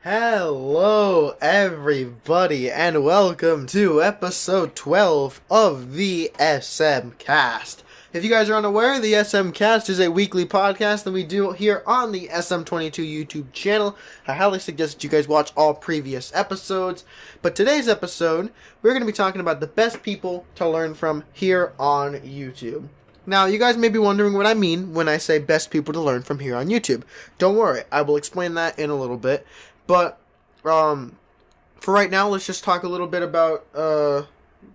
Hello, everybody, and welcome to episode 12 of the SMCast. If you guys are unaware, the SMCast is a weekly podcast that we do here on the SM22 YouTube channel. I highly suggest that you guys watch all previous episodes. But today's episode, we're going to be talking about the best people to learn from here on YouTube. Now, you guys may be wondering what I mean when I say best people to learn from here on YouTube. Don't worry, I will explain that in a little bit. But for right now, let's just talk a little bit about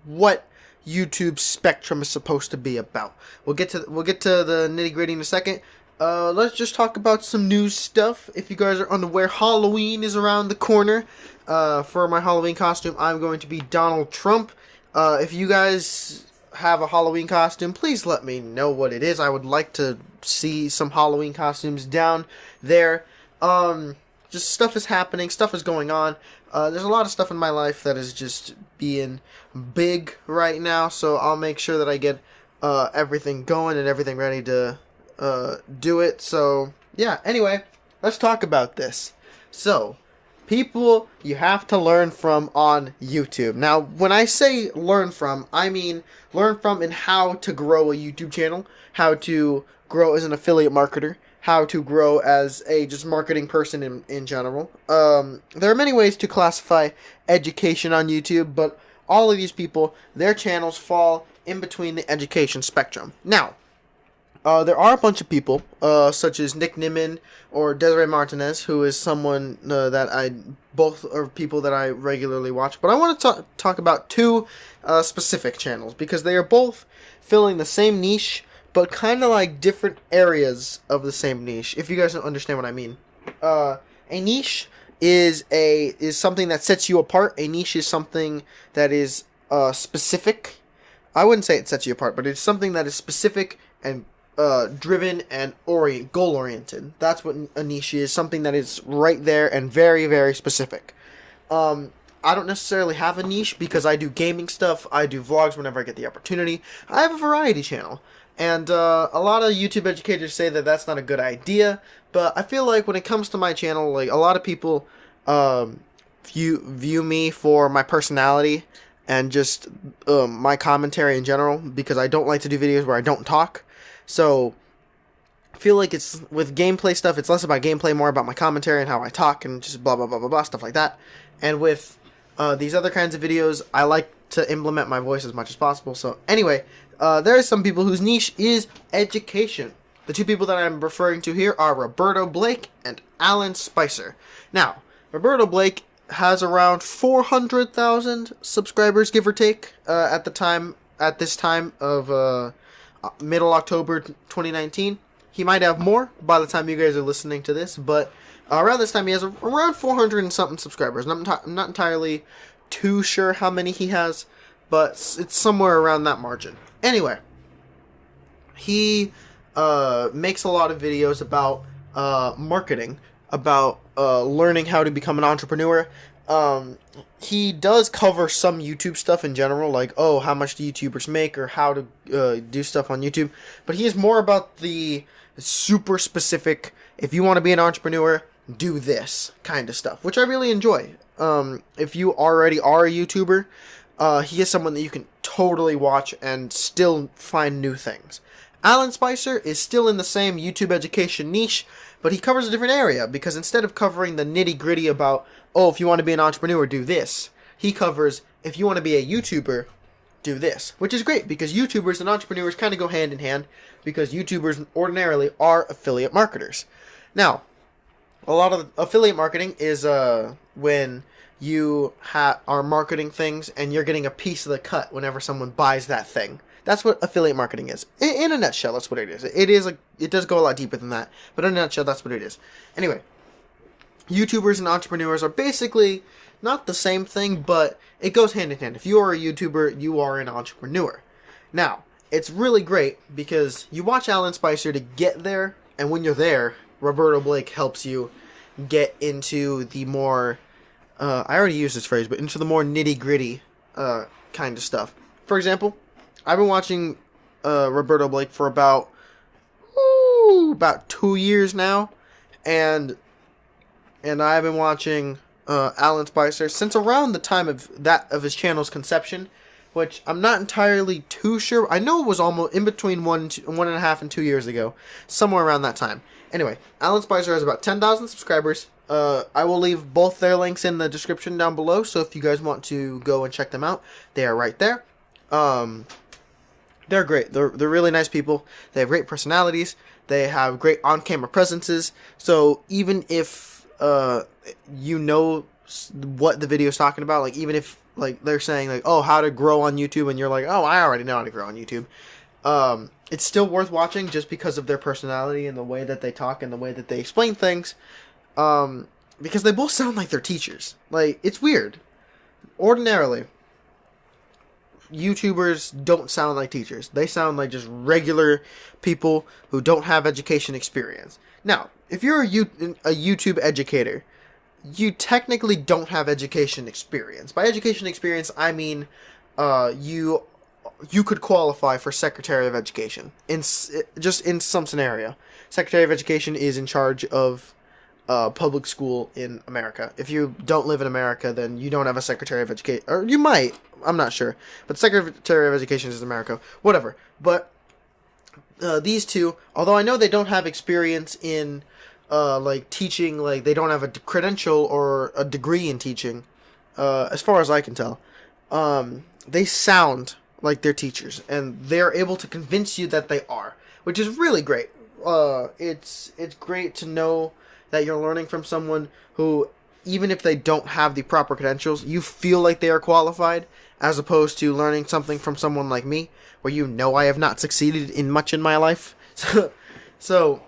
what YouTube's spectrum is supposed to be about. We'll get to the nitty gritty in a second. Let's just talk about some news stuff. If you guys are unaware, Halloween is around the corner. For my Halloween costume, I'm going to be Donald Trump. If you guys have a Halloween costume, please let me know what it is. I would like to see some Halloween costumes down there. Just stuff is happening, stuff is going on. There's a lot of stuff in my life that is just being big right now, so I'll make sure that I get everything going and everything ready to do it. So, yeah, anyway, let's talk about this. So, people you have to learn from on YouTube. Now, when I say learn from, I mean learn from in how to grow a YouTube channel, how to grow as an affiliate marketer, how to grow as a just marketing person in general. There are many ways to classify education on YouTube, but all of these people, their channels fall in between the education spectrum. Now, there are a bunch of people, such as Nick Nimmin or Desiree Martinez, who is someone both are people that I regularly watch. But I want to talk about two specific channels, because they are both filling the same niche, but kind of like different areas of the same niche, if you guys don't understand what I mean. A niche is something that sets you apart. A niche is something that is specific. I wouldn't say it sets you apart, but it's something that is specific and driven and goal-oriented. That's what a niche is, something that is right there and very, very specific. I don't necessarily have a niche because I do gaming stuff, I do vlogs whenever I get the opportunity. I have a variety channel. And a lot of YouTube educators say that that's not a good idea, but I feel like when it comes to my channel, like a lot of people view me for my personality and just my commentary in general, because I don't like to do videos where I don't talk. So I feel like it's with gameplay stuff, it's less about gameplay, more about my commentary and how I talk and just blah blah blah blah blah, stuff like that. And with these other kinds of videos, I like to implement my voice as much as possible. So anyway, there are some people whose niche is education. The two people that I'm referring to here are Roberto Blake and Alan Spicer. Now, Roberto Blake has around 400,000 subscribers, give or take, at this time of middle October 2019. He might have more by the time you guys are listening to this, but around this time he has around 400 and something subscribers. And I'm not entirely too sure how many he has, but it's somewhere around that margin. Anyway, he makes a lot of videos about marketing, about learning how to become an entrepreneur. He does cover some YouTube stuff in general, like, oh, how much do YouTubers make, or how to do stuff on YouTube. But he is more about the super specific, if you want to be an entrepreneur, do this kind of stuff, which I really enjoy. If you already are a YouTuber, he is someone that you can totally watch and still find new things. Alan Spicer is still in the same YouTube education niche, but he covers a different area, because instead of covering the nitty-gritty about, oh, if you want to be an entrepreneur, do this, he covers, if you want to be a YouTuber, do this, which is great, because YouTubers and entrepreneurs kind of go hand in hand, because YouTubers ordinarily are affiliate marketers. Now, a lot of affiliate marketing is when you are marketing things and you're getting a piece of the cut whenever someone buys that thing. That's what affiliate marketing is. In a nutshell, that's what it is. It does go a lot deeper than that, but in a nutshell, that's what it is. Anyway, YouTubers and entrepreneurs are basically not the same thing, but it goes hand in hand. If you are a YouTuber, you are an entrepreneur. Now, it's really great because you watch Alan Spicer to get there, and when you're there, Roberto Blake helps you get into the more, I already used this phrase, but into the more nitty-gritty kind of stuff. For example, I've been watching Roberto Blake for about 2 years now, and and I've been watching Alan Spicer since around the time of his channel's conception, which I'm not entirely too sure. I know it was almost in between 1.5 and 2 years ago, somewhere around that time. Anyway, Alan Spicer has about 10,000 subscribers. I will leave both their links in the description down below, so if you guys want to go and check them out, they are right there. They're great. They're really nice people. They have great personalities. They have great on-camera presences. So even if you know what the video is talking about, like even if like they're saying like, oh, how to grow on YouTube, and you're like, oh, I already know how to grow on YouTube, it's still worth watching just because of their personality and the way that they talk and the way that they explain things. Because they both sound like they're teachers. Like, it's weird. Ordinarily, YouTubers don't sound like teachers. They sound like just regular people who don't have education experience. Now, if you're a YouTube educator, you technically don't have education experience. By education experience, I mean you could qualify for Secretary of Education. Just in some scenario. Secretary of Education is in charge of public school in America. If you don't live in America, then you don't have a Secretary of Education. Or you might. I'm not sure. But Secretary of Education is America. Whatever. But these two, although I know they don't have experience in like teaching, like they don't have a credential or a degree in teaching, as far as I can tell, they sound like they're teachers, and they're able to convince you that they are, which is really great. It's great to know that you're learning from someone who, even if they don't have the proper credentials, you feel like they are qualified, as opposed to learning something from someone like me, where you know I have not succeeded in much in my life. So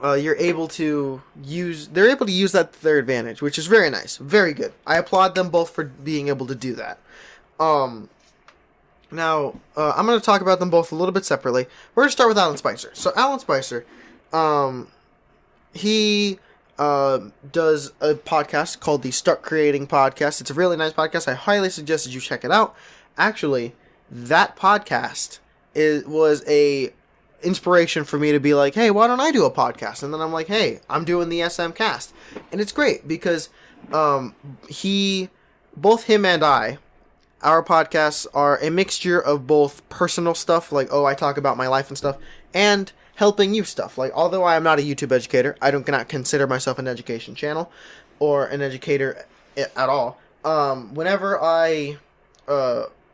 they're able to use that to their advantage, which is very nice, very good. I applaud them both for being able to do that. Now, I'm going to talk about them both a little bit separately. We're going to start with Alan Spicer. So Alan Spicer, he does a podcast called the Start Creating Podcast. It's a really nice podcast. I highly suggest that you check it out. Actually, that podcast was a inspiration for me to be like, hey, why don't I do a podcast? And then I'm like, hey, I'm doing the SMCast. And it's great because both him and our podcasts are a mixture of both personal stuff, like, oh, I talk about my life and stuff, and helping you stuff. Like, although I am not a YouTube educator, I do not consider myself an education channel or an educator at all. Whenever I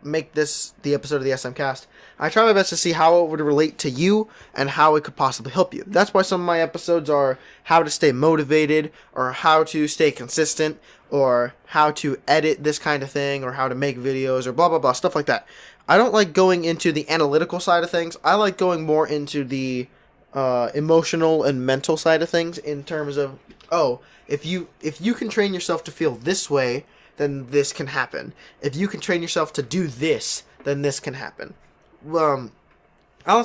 make the episode of the SMCast, I try my best to see how it would relate to you and how it could possibly help you. That's why some of my episodes are how to stay motivated, or how to stay consistent, or how to edit this kind of thing, or how to make videos, or blah blah blah, stuff like that. I don't like going into the analytical side of things. I like going more into the emotional and mental side of things, in terms of, oh, if you can train yourself to feel this way, then this can happen. If you can train yourself to do this, then this can happen. Alan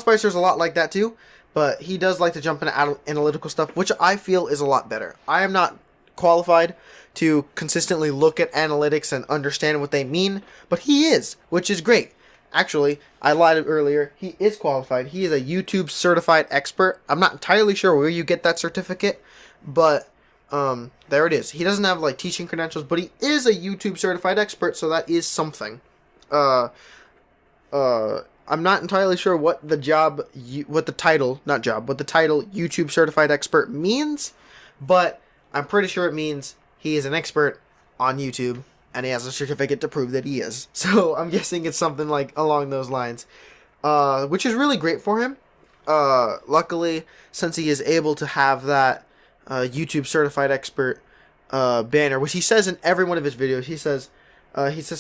Spicer's a lot like that too, but he does like to jump into analytical stuff, which I feel is a lot better. I am not qualified to consistently look at analytics and understand what they mean, but he is, which is great. Actually, I lied earlier. He is qualified. He is a YouTube certified expert. I'm not entirely sure where you get that certificate, but there it is. He doesn't have like teaching credentials, but he is a YouTube certified expert, so that is something. I'm not entirely sure what the title YouTube certified expert means, but I'm pretty sure it means he is an expert on YouTube, and he has a certificate to prove that he is. So I'm guessing it's something like along those lines, which is really great for him. Luckily, since he is able to have that YouTube certified expert banner, which he says in every one of his videos, he says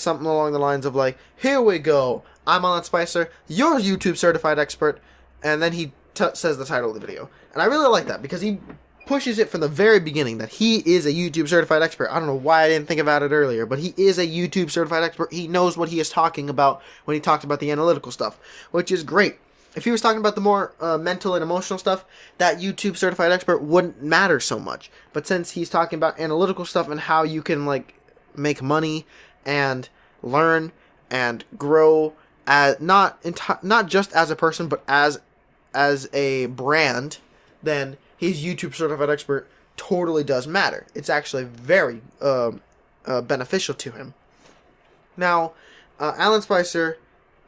something along the lines of like, here we go, I'm Alan Spicer, you're a YouTube certified expert, and then he says the title of the video. And I really like that, because he pushes it from the very beginning that he is a YouTube certified expert. I don't know why I didn't think about it earlier, but he is a YouTube certified expert. He knows what he is talking about when he talks about the analytical stuff, which is great. If he was talking about the more mental and emotional stuff, that YouTube certified expert wouldn't matter so much. But since he's talking about analytical stuff and how you can like make money and learn and grow, as not just as a person, but as a brand, then he's YouTube certified expert totally does matter. It's actually very beneficial to him. Now, Alan Spicer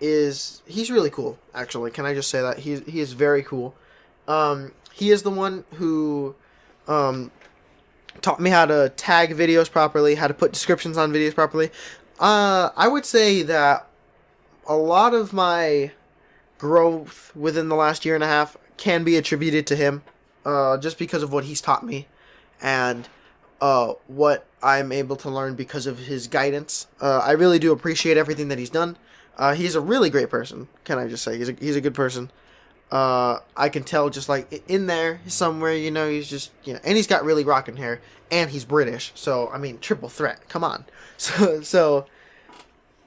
he's really cool, actually. Can I just say that? He is very cool. He is the one who taught me how to tag videos properly, how to put descriptions on videos properly. I would say that a lot of my growth within the last year and a half can be attributed to him, just because of what he's taught me and what I'm able to learn because of his guidance. I really do appreciate everything that he's done. He's a really great person, can I just say. He's a good person. I can tell just like in there somewhere, he's just, and he's got really rocking hair, and he's British, so, I mean, triple threat, come on. So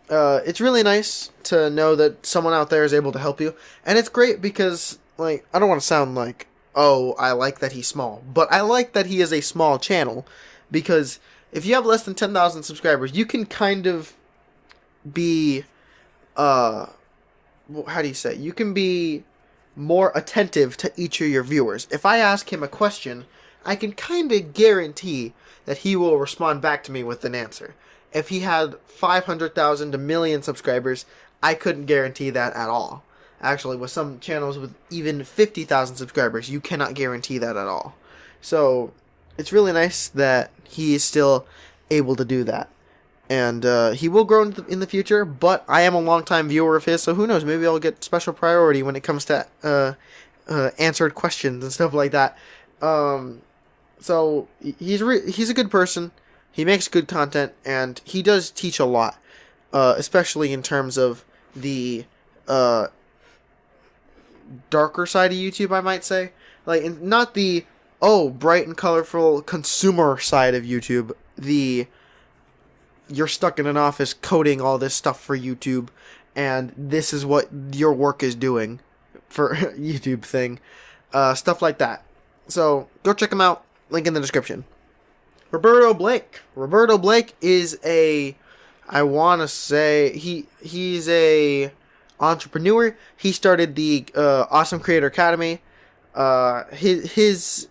it's really nice to know that someone out there is able to help you, and it's great because, like, I don't want to sound like, oh, I like that he's small, but I like that he is a small channel, because if you have less than 10,000 subscribers, you can kind of be, how do you say, you can be more attentive to each of your viewers. If I ask him a question, I can kind of guarantee that he will respond back to me with an answer. If he had 500,000 to 1 million subscribers, I couldn't guarantee that at all. Actually, with some channels with even 50,000 subscribers, you cannot guarantee that at all. So, it's really nice that he is still able to do that. And he will grow in the future, but I am a long-time viewer of his, so who knows, maybe I'll get special priority when it comes to answered questions and stuff like that. So, he's a good person, he makes good content, and he does teach a lot, especially in terms of the darker side of YouTube, I might say. Like, not the, bright and colorful consumer side of YouTube, you're stuck in an office coding all this stuff for YouTube, and this is what your work is doing for YouTube thing. Stuff like that. So, go check him out. Link in the description. Roberto Blake. Roberto Blake is I want to say, he's a entrepreneur. He started the Awesome Creator Academy. His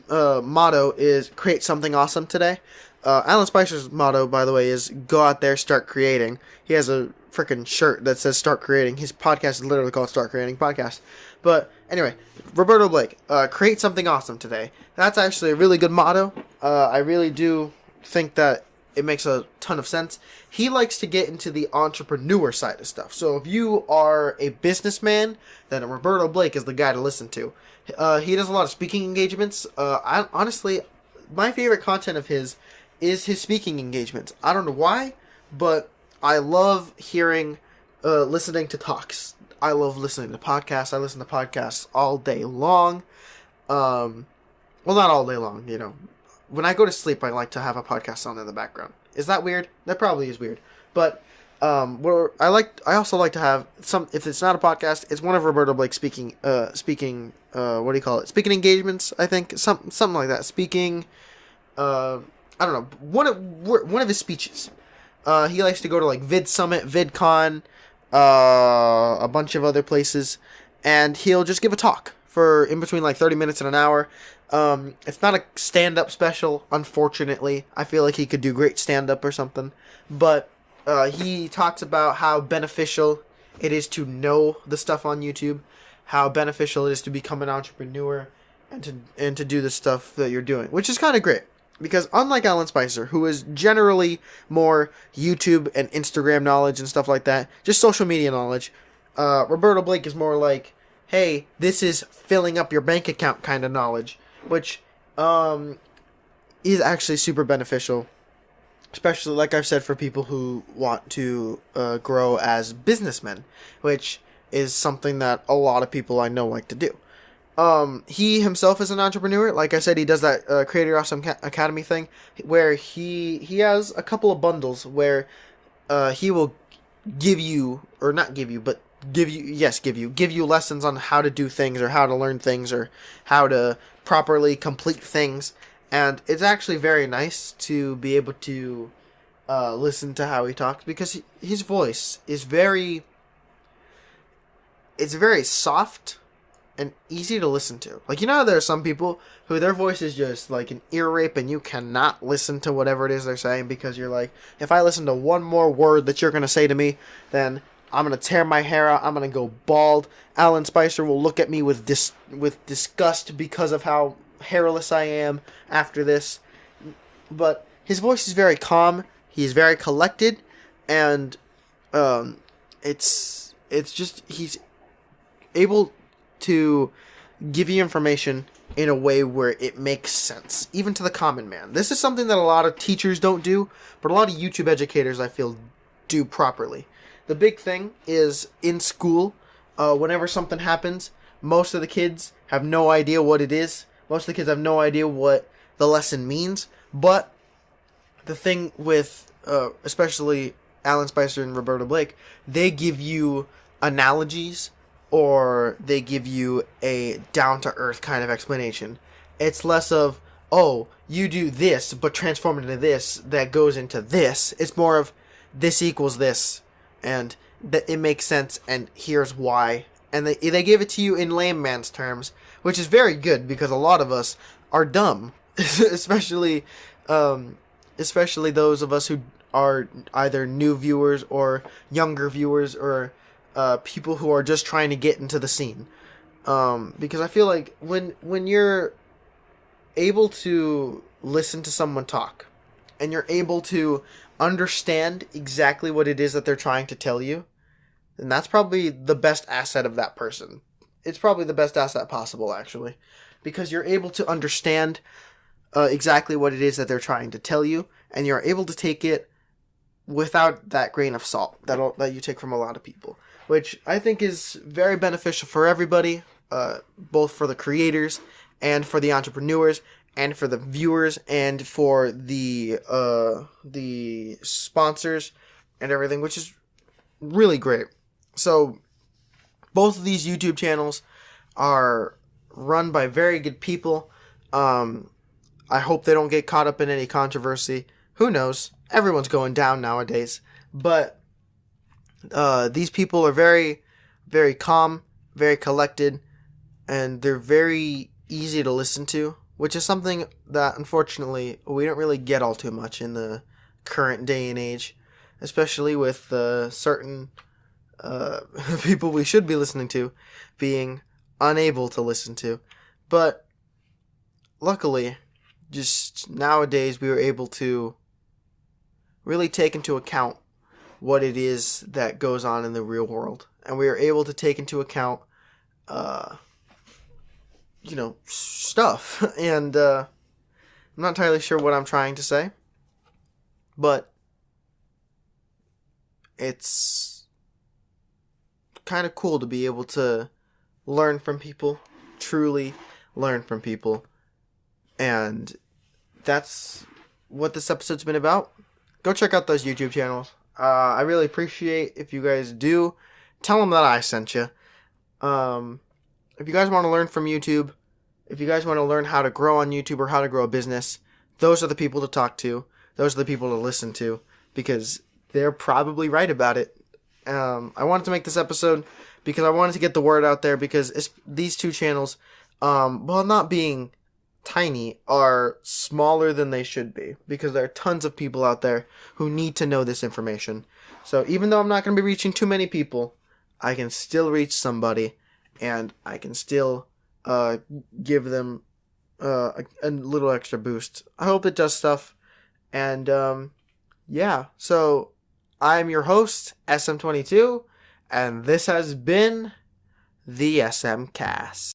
motto is create something awesome today. Alan Spicer's motto, by the way, is go out there, start creating. He has a freaking shirt that says start creating. His podcast is literally called Start Creating Podcast. But anyway, Roberto Blake, create something awesome today. That's actually a really good motto. I really do think that it makes a ton of sense. He likes to get into the entrepreneur side of stuff. So if you are a businessman, then Roberto Blake is the guy to listen to. He does a lot of speaking engagements. Honestly, my favorite content of his is his speaking engagements. I don't know why, but I love listening to talks. I love listening to podcasts. I listen to podcasts all day long. Well, not all day long, When I go to sleep, I like to have a podcast on in the background. Is that weird? That probably is weird. But I also like to have some. If it's not a podcast, it's one of Roberto Blake's speaking. What do you call it? Speaking engagements. I think something like that. Speaking. I don't know. One of his speeches. He likes to go to like Vid Summit, VidCon, a bunch of other places, and he'll just give a talk for in between like 30 minutes and an hour. It's not a stand-up special, unfortunately. I feel like he could do great stand-up or something. But he talks about how beneficial it is to know the stuff on YouTube, how beneficial it is to become an entrepreneur, and to do the stuff that you're doing, which is kind of great. Because unlike Alan Spicer, who is generally more YouTube and Instagram knowledge and stuff like that, just social media knowledge, Roberto Blake is more like, hey, this is filling up your bank account kind of knowledge, which is actually super beneficial, especially, like I've said, for people who want to grow as businessmen, which is something that a lot of people I know like to do. He himself is an entrepreneur. Like I said, he does that Creator Awesome Academy thing where he has a couple of bundles where he will give you lessons on how to do things or how to learn things or how to properly complete things. And it's actually very nice to be able to listen to how he talks, because his voice is very soft and easy to listen to. Like, you know, there are some people who their voice is just like an ear rape and you cannot listen to whatever it is they're saying because you're like, if I listen to one more word that you're going to say to me, then I'm going to tear my hair out. I'm going to go bald. Alan Spicer will look at me with disgust because of how hairless I am after this. But his voice is very calm. He's very collected. And it's just, he's able to give you information in a way where it makes sense, even to the common man. This is something that a lot of teachers don't do, but a lot of YouTube educators, I feel, do properly. The big thing is in school, whenever something happens, most of the kids have no idea what it is. Most of the kids have no idea what the lesson means. But the thing with, especially Alan Spicer and Roberto Blake, they give you analogies, or they give you a down-to-earth kind of explanation. It's less of, oh, you do this, but transform it into this, that goes into this. It's more of, this equals this, and it makes sense, and here's why. And they give it to you in layman's terms, which is very good, because a lot of us are dumb. especially those of us who are either new viewers or younger viewers or people who are just trying to get into the scene. Because I feel like when you're able to listen to someone talk, and you're able to understand exactly what it is that they're trying to tell you, then that's probably the best asset of that person. It's probably the best asset possible, actually. Because you're able to understand exactly what it is that they're trying to tell you, and you're able to take it without that grain of salt that you take from a lot of people. Which I think is very beneficial for everybody, both for the creators and for the entrepreneurs and for the viewers and for the sponsors and everything, which is really great. So both of these YouTube channels are run by very good people. I hope they don't get caught up in any controversy. Who knows? Everyone's going down nowadays. But these people are very, very calm, very collected, and they're very easy to listen to, which is something that, unfortunately, we don't really get all too much in the current day and age, especially with certain people we should be listening to being unable to listen to. But luckily, just nowadays, we were able to really take into account what it is that goes on in the real world. And we are able to take into account, stuff. And I'm not entirely sure what I'm trying to say. But it's kind of cool to be able to learn from people. Truly learn from people. And that's what this episode's been about. Go check out those YouTube channels. I really appreciate if you guys do. Tell them that I sent you. If you guys want to learn from YouTube, if you guys want to learn how to grow on YouTube or how to grow a business, those are the people to talk to. Those are the people to listen to, because they're probably right about it. I wanted to make this episode because I wanted to get the word out there, because these two channels, while not being tiny, are smaller than they should be, because there are tons of people out there who need to know this information. So even though I'm not going to be reaching too many people, I can still reach somebody, and I can still give them a little extra boost. I hope it does stuff. And yeah, so I'm your host, SM22, and this has been the SMCast.